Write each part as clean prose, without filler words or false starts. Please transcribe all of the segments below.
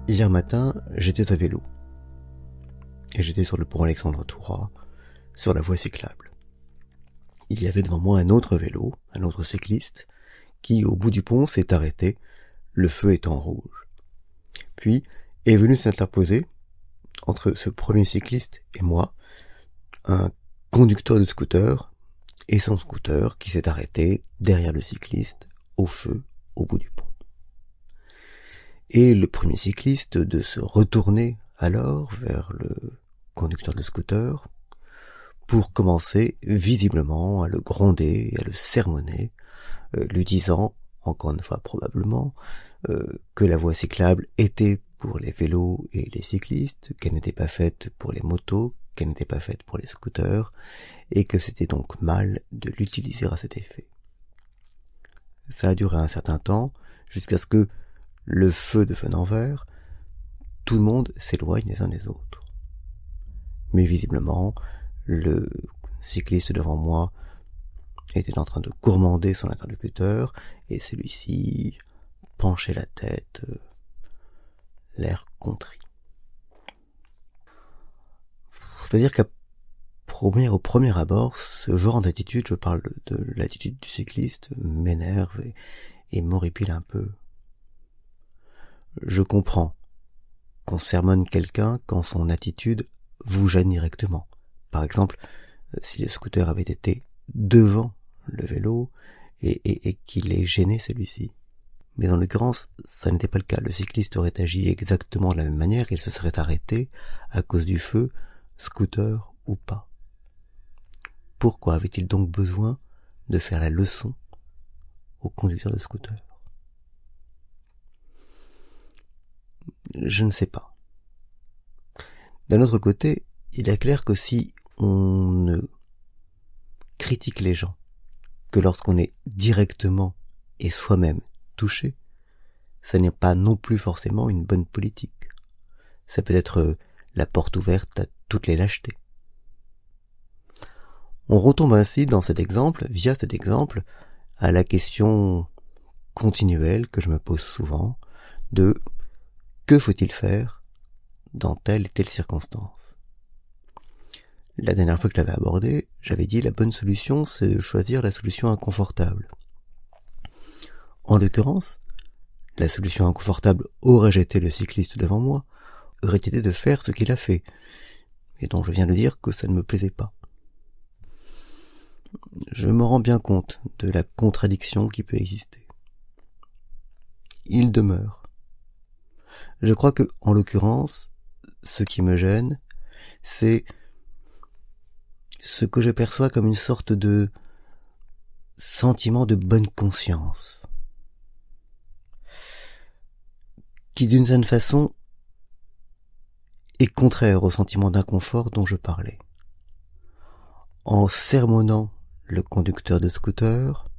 Hier matin, j'étais à vélo. Et j'étais sur le pont Alexandre-Thourat, sur la voie cyclable. Il y avait devant moi un autre vélo, un autre cycliste, qui, au bout du pont, s'est arrêté, le feu étant rouge. Puis est venu s'interposer, entre ce premier cycliste et moi, un conducteur de scooter et son scooter qui s'est arrêté derrière le cycliste, au feu, au bout du pont. Et le premier cycliste de se retourner alors vers le conducteur de scooter pour commencer visiblement à le gronder et à le sermonner, lui disant, encore une fois probablement, que la voie cyclable était pour les vélos et les cyclistes, qu'elle n'était pas faite pour les motos, qu'elle n'était pas faite pour les scooters, et que c'était donc mal de l'utiliser à cet effet. Ça a duré un certain temps, jusqu'à ce que, le feu devenant vert, tout le monde s'éloigne les uns des autres. Mais visiblement, le cycliste devant moi était en train de gourmander son interlocuteur, et celui-ci penchait la tête, l'air contrit. Je dois dire au premier abord, ce genre d'attitude, je parle de l'attitude du cycliste, m'énerve et m'horripile un peu. Je comprends qu'on sermonne quelqu'un quand son attitude vous gêne directement. Par exemple, si le scooter avait été devant le vélo et qu'il ait gêné celui-ci. Mais en l'occurrence, ça n'était pas le cas. Le cycliste aurait agi exactement de la même manière, il se serait arrêté à cause du feu, scooter ou pas. Pourquoi avait-il donc besoin de faire la leçon au conducteur de scooter ? Je ne sais pas. D'un autre côté, il est clair que si on ne critique les gens que lorsqu'on est directement et soi-même touché, ça n'est pas non plus forcément une bonne politique. Ça peut être la porte ouverte à toutes les lâchetés. On retombe ainsi via cet exemple, à la question continuelle que je me pose souvent de que faut-il faire dans telle et telle circonstance. La dernière fois que je l'avais abordé, j'avais dit la bonne solution, c'est de choisir la solution inconfortable. En l'occurrence, la solution inconfortable aurait été le cycliste devant moi, aurait été de faire ce qu'il a fait, et dont je viens de dire que ça ne me plaisait pas. Je me rends bien compte de la contradiction qui peut exister. Il demeure. Je crois que, en l'occurrence, ce qui me gêne, c'est ce que je perçois comme une sorte de sentiment de bonne conscience, qui d'une certaine façon est contraire au sentiment d'inconfort dont je parlais. En sermonnant le conducteur de scooter,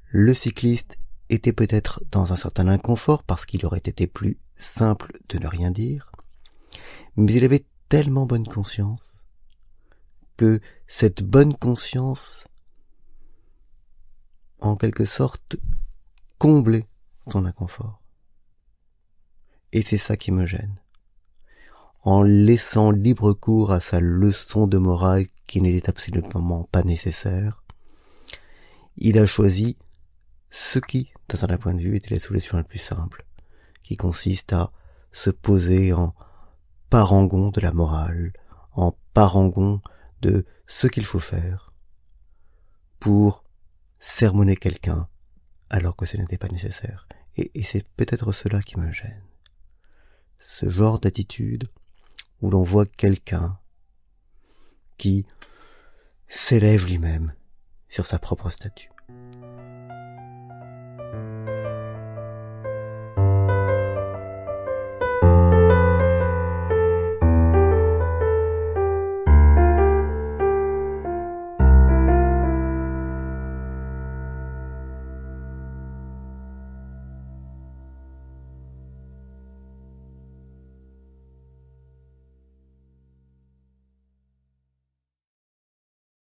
le cycliste était peut-être dans un certain inconfort parce qu'il aurait été plus simple de ne rien dire, mais il avait tellement bonne conscience que cette bonne conscience, en quelque sorte, comblait son inconfort. Et c'est ça qui me gêne. En laissant libre cours à sa leçon de morale qui n'était absolument pas nécessaire, il a choisi ce qui, d'un certain point de vue, était la solution la plus simple, qui consiste à se poser en parangon de la morale, en parangon de ce qu'il faut faire pour sermonner quelqu'un alors que ce n'était pas nécessaire. Et c'est peut-être cela qui me gêne. Ce genre d'attitude où l'on voit quelqu'un qui s'élève lui-même sur sa propre statue.